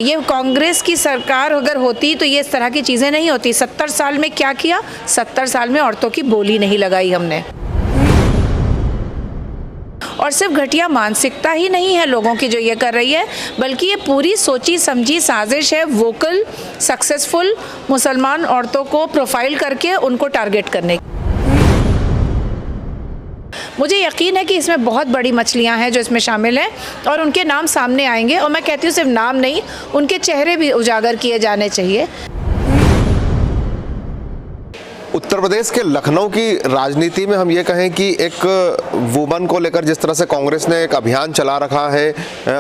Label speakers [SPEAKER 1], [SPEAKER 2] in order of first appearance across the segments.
[SPEAKER 1] ये कांग्रेस की सरकार अगर होती तो ये इस तरह की चीज़ें नहीं होती। 70 साल में क्या किया? 70 साल में औरतों की बोली नहीं लगाई हमने। और सिर्फ घटिया मानसिकता ही नहीं है लोगों की जो ये कर रही है, बल्कि ये पूरी सोची समझी साजिश है वोकल सक्सेसफुल मुसलमान औरतों को प्रोफाइल करके उनको टारगेट करने की। मुझे यकीन है कि इसमें बहुत बड़ी मछलियां हैं जो इसमें शामिल हैं और उनके नाम सामने आएंगे। और मैं कहती हूँ सिर्फ नाम नहीं, उनके चेहरे भी उजागर किए जाने चाहिए।
[SPEAKER 2] उत्तर प्रदेश के लखनऊ की राजनीति में हम ये कहें कि एक वुमन को लेकर जिस तरह से कांग्रेस ने एक अभियान चला रखा है,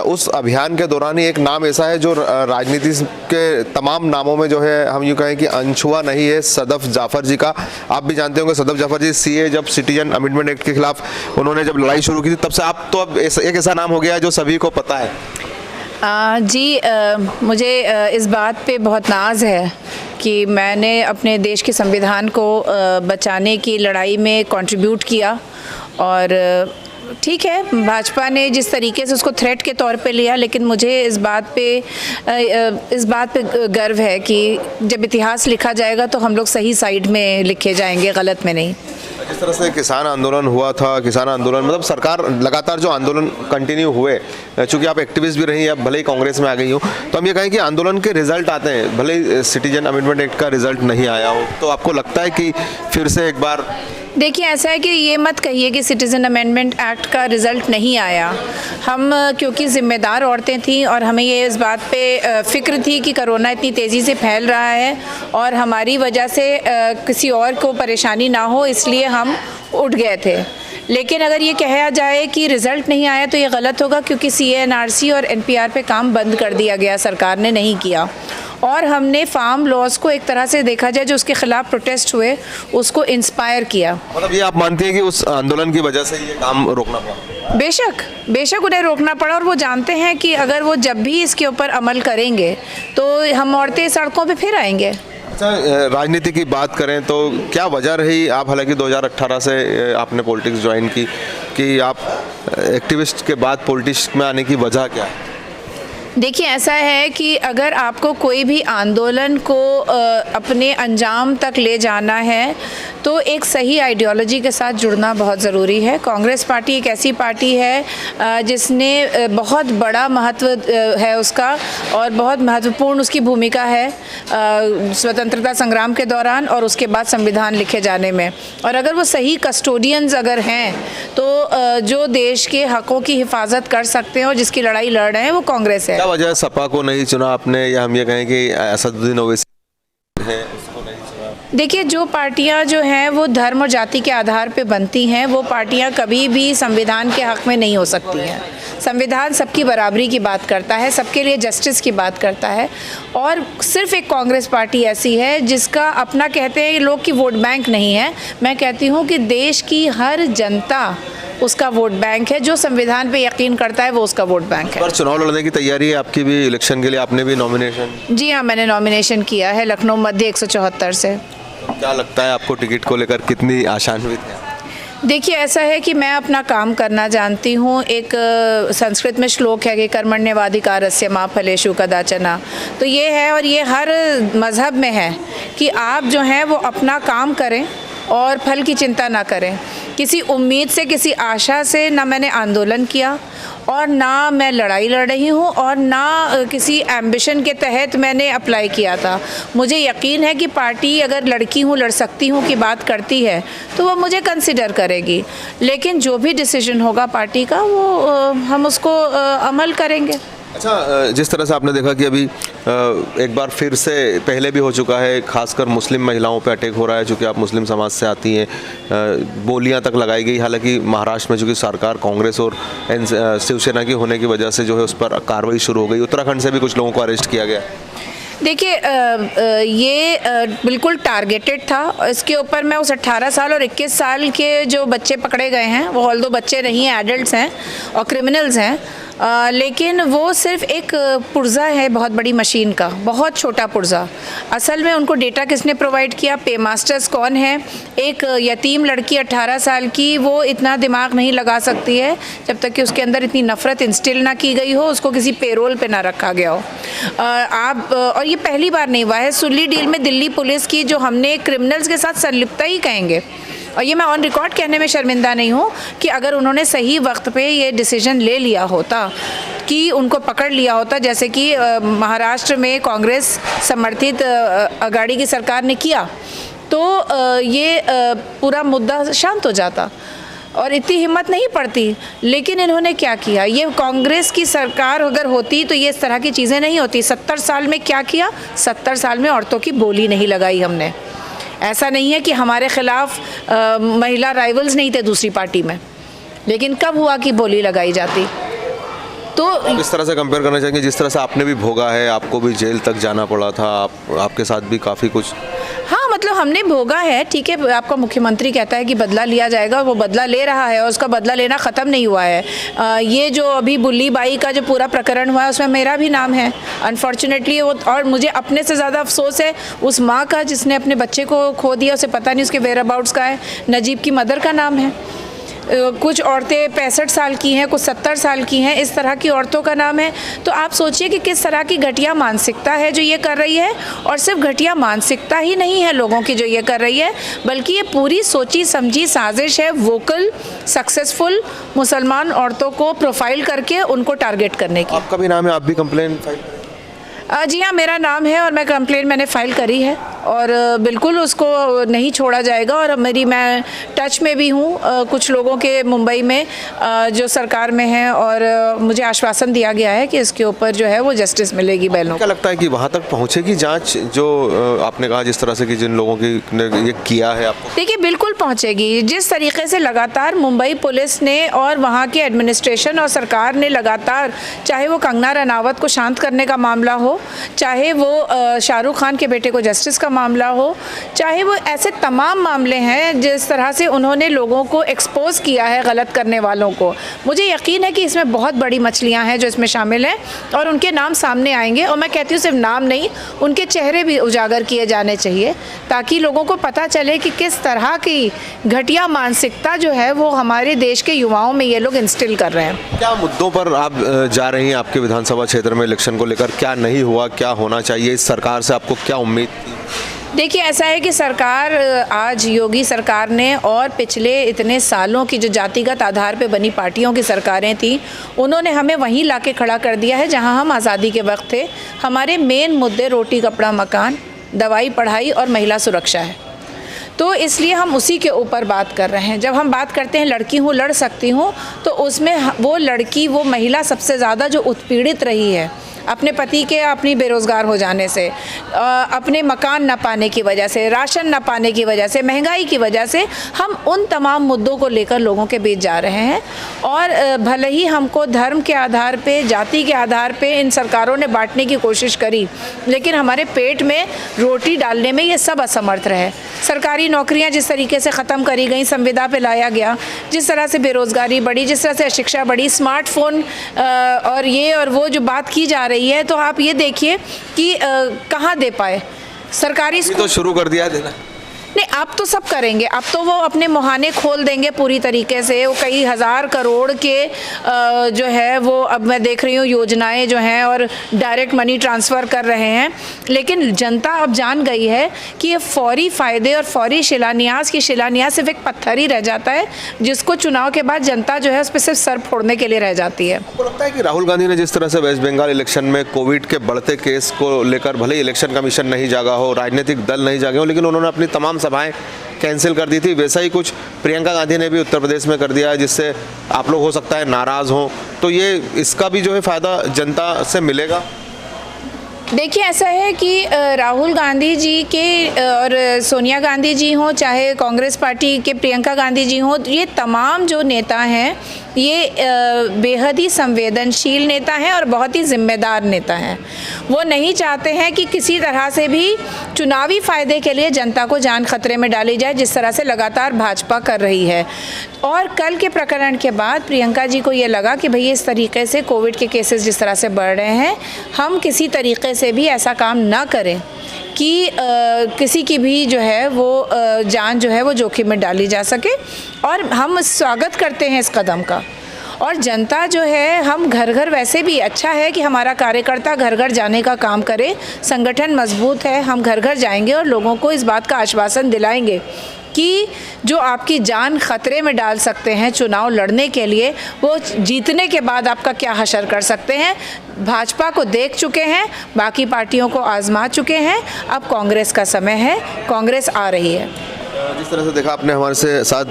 [SPEAKER 2] उस अभियान के दौरान ही एक नाम ऐसा है जो राजनीति के तमाम नामों में जो है हम यूँ कहें कि अनछुआ नहीं है, सदफ जाफर जी का। आप भी जानते होंगे सदफ जाफर जी सीए जब सिटीजन अमेंडमेंट एक्ट के खिलाफ उन्होंने जब लड़ाई शुरू की थी, तब से आप तो अब एक ऐसा नाम हो गया है जो सभी को पता है।
[SPEAKER 1] मुझे इस बात पे बहुत नाज है कि मैंने अपने देश के संविधान को बचाने की लड़ाई में कंट्रीब्यूट किया। और ठीक है, भाजपा ने जिस तरीके से उसको थ्रेट के तौर पे लिया, लेकिन मुझे इस बात पे गर्व है कि जब इतिहास लिखा जाएगा तो हम लोग सही साइड में लिखे जाएंगे, गलत में नहीं।
[SPEAKER 2] जिस तरह से किसान आंदोलन हुआ था, किसान आंदोलन मतलब सरकार लगातार जो आंदोलन कंटिन्यू हुए, चूंकि आप एक्टिविस्ट भी रही हैं, अब भले ही कांग्रेस में आ गई हो, तो हम ये कहें कि आंदोलन के रिजल्ट आते हैं, भले ही सिटीजन अमेंडमेंट एक्ट का रिजल्ट नहीं आया हो, तो आपको लगता है कि फिर से एक बार?
[SPEAKER 1] देखिए, ऐसा है कि ये मत कहिए कि सिटीज़न अमेंडमेंट एक्ट का रिज़ल्ट नहीं आया। हम क्योंकि ज़िम्मेदार औरतें थीं और हमें ये इस बात पे फ़िक्र थी कि कोरोना इतनी तेज़ी से फैल रहा है और हमारी वजह से किसी और को परेशानी ना हो, इसलिए हम उठ गए थे। लेकिन अगर ये कहा जाए कि रिज़ल्ट नहीं आया तो ये गलत होगा, क्योंकि CA/NRC और NPR पे काम बंद कर दिया गया, सरकार ने नहीं किया। और हमने फार्म लॉज को एक तरह से देखा जाए जो उसके खिलाफ प्रोटेस्ट हुए, उसको इंस्पायर किया।
[SPEAKER 2] मतलब ये आप मानती हैं कि उस आंदोलन की वजह से ये काम रोकना पड़ा?
[SPEAKER 1] बेशक उन्हें रोकना पड़ा, और वो जानते हैं कि अगर वो जब भी इसके ऊपर अमल करेंगे तो हम औरतें सड़कों पे फिर आएंगे।
[SPEAKER 2] अच्छा, राजनीति की बात करें तो क्या वजह रही, आप हालांकि 2018 से आपने पॉलिटिक्स ज्वाइन की, कि आप एक्टिविस्ट के बाद पॉलिटिक्स में आने की वजह क्या है?
[SPEAKER 1] देखिए, ऐसा है कि अगर आपको कोई भी आंदोलन को अपने अंजाम तक ले जाना है तो एक सही आइडियोलॉजी के साथ जुड़ना बहुत ज़रूरी है। कांग्रेस पार्टी एक ऐसी पार्टी है जिसने बहुत बड़ा महत्व है उसका, और बहुत महत्वपूर्ण उसकी भूमिका है स्वतंत्रता संग्राम के दौरान और उसके बाद संविधान लिखे जाने में। और अगर वो सही कस्टोडियंस अगर हैं तो जो देश के हकों की हिफाजत कर सकते हैं और जिसकी लड़ाई लड़ रहे हैं वो कांग्रेस है।
[SPEAKER 2] क्या वजह सपा को नहीं चुना आपने, या हम ये कहें कि असदुद्दीन ओवैसी है उसको नहीं चुना?
[SPEAKER 1] देखिए, जो पार्टियां जो हैं वो धर्म और जाति के आधार पे बनती हैं, वो पार्टियां कभी भी संविधान के हक में नहीं हो सकती हैं। संविधान सबकी बराबरी की बात करता है, सबके लिए जस्टिस की बात करता है। और सिर्फ एक कांग्रेस पार्टी ऐसी है जिसका अपना, कहते हैं लोग, की वोट बैंक नहीं है। मैं कहती हूँ कि देश की हर जनता उसका वोट बैंक है। जो संविधान पे यकीन करता है वो उसका वोट बैंक है।
[SPEAKER 2] पर चुनाव लड़ने की तैयारी है आपकी भी, इलेक्शन के लिए आपने भी नॉमिनेशन?
[SPEAKER 1] जी हाँ, मैंने नॉमिनेशन किया है लखनऊ मध्य 174 से।
[SPEAKER 2] क्या लगता है आपको टिकट को लेकर कितनी आशान्वित है?
[SPEAKER 1] देखिए, ऐसा है कि मैं अपना काम करना जानती हूँ। एक संस्कृत में श्लोक है कि कर्मण्येवाधिकारस्य मा फलेषु कदाचन। तो ये है, और ये हर मज़हब में है कि आप जो हैं वो अपना काम करें और फल की चिंता ना करें। किसी उम्मीद से, किसी आशा से ना मैंने आंदोलन किया, और ना मैं लड़ाई लड़ रही हूँ, और ना किसी एम्बिशन के तहत मैंने अप्लाई किया था। मुझे यकीन है कि पार्टी अगर लड़की हूँ, लड़ सकती हूँ की बात करती है तो वो मुझे कंसिडर करेगी। लेकिन जो भी डिसीजन होगा पार्टी का वो हम उसको अमल करेंगे।
[SPEAKER 2] अच्छा, जिस तरह से आपने देखा कि अभी एक बार फिर से, पहले भी हो चुका है, खासकर मुस्लिम महिलाओं पे अटैक हो रहा है, चूँकि आप मुस्लिम समाज से आती हैं, बोलियां तक लगाई गई। हालांकि महाराष्ट्र में चूँकि सरकार कांग्रेस और शिवसेना की होने की वजह से जो है उस पर कार्रवाई शुरू हो गई। उत्तराखंड से भी कुछ लोगों को अरेस्ट किया गया।
[SPEAKER 1] देखिए, ये बिल्कुल टारगेटेड था। इसके ऊपर मैं उस 18 साल और 21 साल के जो बच्चे पकड़े गए हैं, वो ऑल्दो बच्चे नहीं हैं, एडल्ट्स हैं और क्रिमिनल्स हैं, लेकिन वो सिर्फ एक पुर्जा है बहुत बड़ी मशीन का, बहुत छोटा पुर्जा। असल में उनको डेटा किसने प्रोवाइड किया, पे मास्टर्स कौन है। एक यतीम लड़की 18 साल की, वो इतना दिमाग नहीं लगा सकती है जब तक कि उसके अंदर इतनी नफ़रत इंस्टिल ना की गई हो, उसको किसी पेरोल पे ना रखा गया हो। और ये पहली बार नहीं हुआ है। सुल्ली डील में दिल्ली पुलिस की जो हमने क्रिमिनल्स के साथ संलिप्तता ही कहेंगे, और ये मैं ऑन रिकॉर्ड कहने में शर्मिंदा नहीं हूँ कि अगर उन्होंने सही वक्त पे ये डिसीजन ले लिया होता कि उनको पकड़ लिया होता, जैसे कि महाराष्ट्र में कांग्रेस समर्थित अगाड़ी की सरकार ने किया, तो ये पूरा मुद्दा शांत हो जाता और इतनी हिम्मत नहीं पड़ती। लेकिन इन्होंने क्या किया, ये कांग्रेस की सरकार अगर होती तो ये इस तरह की चीज़ें नहीं होती। 70 साल में क्या किया, 70 साल में औरतों की बोली नहीं लगाई हमने। ऐसा नहीं है कि हमारे खिलाफ महिला राइवल्स नहीं थे दूसरी पार्टी में, लेकिन कब हुआ कि बोली लगाई जाती। तो
[SPEAKER 2] इस तरह से कंपेयर करना चाहेंगे जिस तरह से आपने भी भोगा है, आपको भी जेल तक जाना पड़ा था, आपके साथ भी काफ़ी कुछ।
[SPEAKER 1] हाँ, मतलब हमने भोगा है, ठीक है। आपका मुख्यमंत्री कहता है कि बदला लिया जाएगा, वो बदला ले रहा है और उसका बदला लेना ख़त्म नहीं हुआ है। ये जो अभी बुल्ली बाई का जो पूरा प्रकरण हुआ है उसमें मेरा भी नाम है अनफॉर्चुनेटली। वो, और मुझे अपने से ज़्यादा अफसोस है उस माँ का जिसने अपने बच्चे को खो दिया, उसे पता नहीं उसके वेयर अबाउट्स का है। नजीब की मदर का नाम है। कुछ औरतें 65 साल की हैं, कुछ 70 साल की हैं, इस तरह की औरतों का नाम है। तो आप सोचिए कि किस तरह की घटिया मानसिकता है जो ये कर रही है। और सिर्फ घटिया मानसिकता ही नहीं है लोगों की जो ये कर रही है, बल्कि ये पूरी सोची समझी साजिश है वोकल सक्सेसफुल मुसलमान औरतों को प्रोफाइल करके उनको टारगेट करने की।
[SPEAKER 2] आपका भी नाम है, आप भी कंप्लेन फाइल?
[SPEAKER 1] जी हाँ, मेरा नाम है और मैं कंप्लेंट मैंने फ़ाइल करी है और बिल्कुल उसको नहीं छोड़ा जाएगा। और मैं टच में भी हूँ कुछ लोगों के मुंबई में जो सरकार में हैं, और मुझे आश्वासन दिया गया है कि इसके ऊपर जो है वो जस्टिस मिलेगी बहनों को।
[SPEAKER 2] क्या लगता है कि वहाँ तक पहुँचेगी जांच, जो आपने कहा जिस तरह से कि जिन लोगों की ने ये किया है आपको?
[SPEAKER 1] देखिए, बिल्कुल पहुंचेगी। जिस तरीके से लगातार मुंबई पुलिस ने और वहाँ के एडमिनिस्ट्रेशन और सरकार ने लगातार, चाहे वो कंगना रनावत को शांत करने का मामला हो, चाहे वो शाहरुख खान के बेटे को जस्टिस का मामला हो, चाहे वो ऐसे तमाम मामले हैं जिस तरह से उन्होंने लोगों को एक्सपोज किया है गलत करने वालों को, मुझे यकीन है कि इसमें बहुत बड़ी मछलियां हैं जो इसमें शामिल हैं और उनके नाम सामने आएंगे। और मैं कहती हूँ सिर्फ नाम नहीं, उनके चेहरे भी उजागर किए जाने चाहिए ताकि लोगों को पता चले कि किस तरह की घटिया मानसिकता जो है वो हमारे देश के युवाओं में ये लोग इंस्टिल कर रहे हैं।
[SPEAKER 2] क्या मुद्दों पर आप जा रही हैं आपके विधानसभा क्षेत्र में इलेक्शन को लेकर? क्या नहीं हुआ, क्या होना चाहिए? इस सरकार से आपको क्या उम्मीद थी?
[SPEAKER 1] देखिए, ऐसा है कि सरकार, आज योगी सरकार ने और पिछले इतने सालों की जो जातिगत आधार पे बनी पार्टियों की सरकारें थी, उन्होंने हमें वहीं लाके खड़ा कर दिया है जहां हम आज़ादी के वक्त थे। हमारे मेन मुद्दे रोटी कपड़ा मकान, दवाई पढ़ाई और महिला सुरक्षा है। तो इसलिए हम उसी के ऊपर बात कर रहे हैं। जब हम बात करते हैं लड़की हूँ लड़ सकती हूँ, तो उसमें वो लड़की, वो महिला सबसे ज़्यादा जो उत्पीड़ित रही है अपने पति के अपनी बेरोज़गार हो जाने से, अपने मकान न पाने की वजह से, राशन न पाने की वजह से, महंगाई की वजह से, हम उन तमाम मुद्दों को लेकर लोगों के बीच जा रहे हैं। और भले ही हमको धर्म के आधार पे, जाति के आधार पे इन सरकारों ने बांटने की कोशिश करी, लेकिन हमारे पेट में रोटी डालने में ये सब असमर्थ रहे। सरकारी नौकरियां जिस तरीके से ख़त्म करी गई, संविदा पे लाया गया, जिस तरह से बेरोज़गारी बढ़ी, जिस तरह से अशिक्षा बढ़ी, स्मार्टफोन और ये और वो जो बात की जा रही है, तो आप ये देखिए कि कहाँ दे पाए सरकारी स्कूल।
[SPEAKER 2] तो शुरू कर दिया देना।
[SPEAKER 1] नहीं, अब तो सब करेंगे। अब तो वो अपने मुहाने खोल देंगे पूरी तरीके से। वो कई हज़ार करोड़ के जो है वो, अब मैं देख रही हूँ योजनाएं जो हैं और डायरेक्ट मनी ट्रांसफ़र कर रहे हैं। लेकिन जनता अब जान गई है कि ये फौरी फ़ायदे और फौरी शिलान्यास की शिलान्यास सिर्फ एक पत्थर ही रह जाता है, जिसको चुनाव के बाद जनता जो है उस पर सिर्फ सर फोड़ने के लिए रह जाती है।
[SPEAKER 2] आपको लगता है कि राहुल गांधी ने जिस तरह से वेस्ट बंगाल इलेक्शन में कोविड के बढ़ते केस को लेकर, भले ही इलेक्शन कमीशन नहीं जागा हो, राजनीतिक दल नहीं जागे हो, लेकिन उन्होंने अपनी तमाम सभाएं कैंसिल कर दी थी, वैसा ही कुछ प्रियंका गांधी ने भी उत्तर प्रदेश में कर दिया है, जिससे आप लोग हो सकता है नाराज़ हों। तो ये इसका भी जो है फ़ायदा जनता से मिलेगा?
[SPEAKER 1] देखिए, ऐसा है कि राहुल गांधी जी के और सोनिया गांधी जी हों, चाहे कांग्रेस पार्टी के प्रियंका गांधी जी हों, ये तमाम जो नेता हैं ये बेहद ही संवेदनशील नेता हैं और बहुत ही जिम्मेदार नेता हैं। वो नहीं चाहते हैं कि किसी तरह से भी चुनावी फ़ायदे के लिए जनता को जान खतरे में डाली जाए, जिस तरह से लगातार भाजपा कर रही है। और कल के प्रकरण के बाद प्रियंका जी को ये लगा कि भई इस तरीके से कोविड के केसेस जिस तरह से बढ़ रहे हैं, हम किसी तरीके से भी ऐसा काम ना करें कि किसी की भी जो है वो जान जो है वो जोखिम में डाली जा सके। और हम स्वागत करते हैं इस कदम का। और जनता जो है, हम घर घर, वैसे भी अच्छा है कि हमारा कार्यकर्ता घर घर जाने का काम करे, संगठन मजबूत है, हम घर घर जाएंगे और लोगों को इस बात का आश्वासन दिलाएंगे कि जो आपकी जान खतरे में डाल सकते हैं चुनाव लड़ने के लिए, वो जीतने के बाद आपका क्या हशर कर सकते हैं। भाजपा को देख चुके हैं, बाकी पार्टियों को आजमा चुके हैं, अब कांग्रेस का समय है, कांग्रेस आ रही है।
[SPEAKER 2] जिस तरह से देखा आपने, हमारे से साथ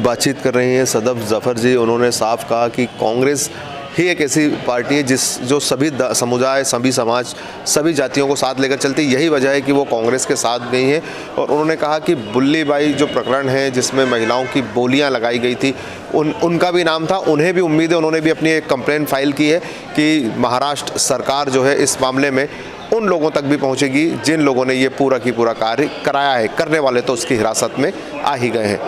[SPEAKER 2] बातचीत कर रही हैं सदफ जफ़र जी, उन्होंने साफ कहा कि कांग्रेस ही एक ऐसी पार्टी है जो सभी समुदाय, सभी समाज, सभी जातियों को साथ लेकर चलती। यही वजह है कि वो कांग्रेस के साथ गई हैं। और उन्होंने कहा कि बुल्ली बाई जो प्रकरण है जिसमें महिलाओं की बोलियां लगाई गई थी, उनका भी नाम था, उन्हें भी उम्मीद है, उन्होंने भी अपनी एक कंप्लेन फाइल की है कि महाराष्ट्र सरकार जो है इस मामले में उन लोगों तक भी पहुंचेगी जिन लोगों ने ये पूरा की पूरा कार्य कराया है। करने वाले तो उसकी हिरासत में आ ही गए हैं।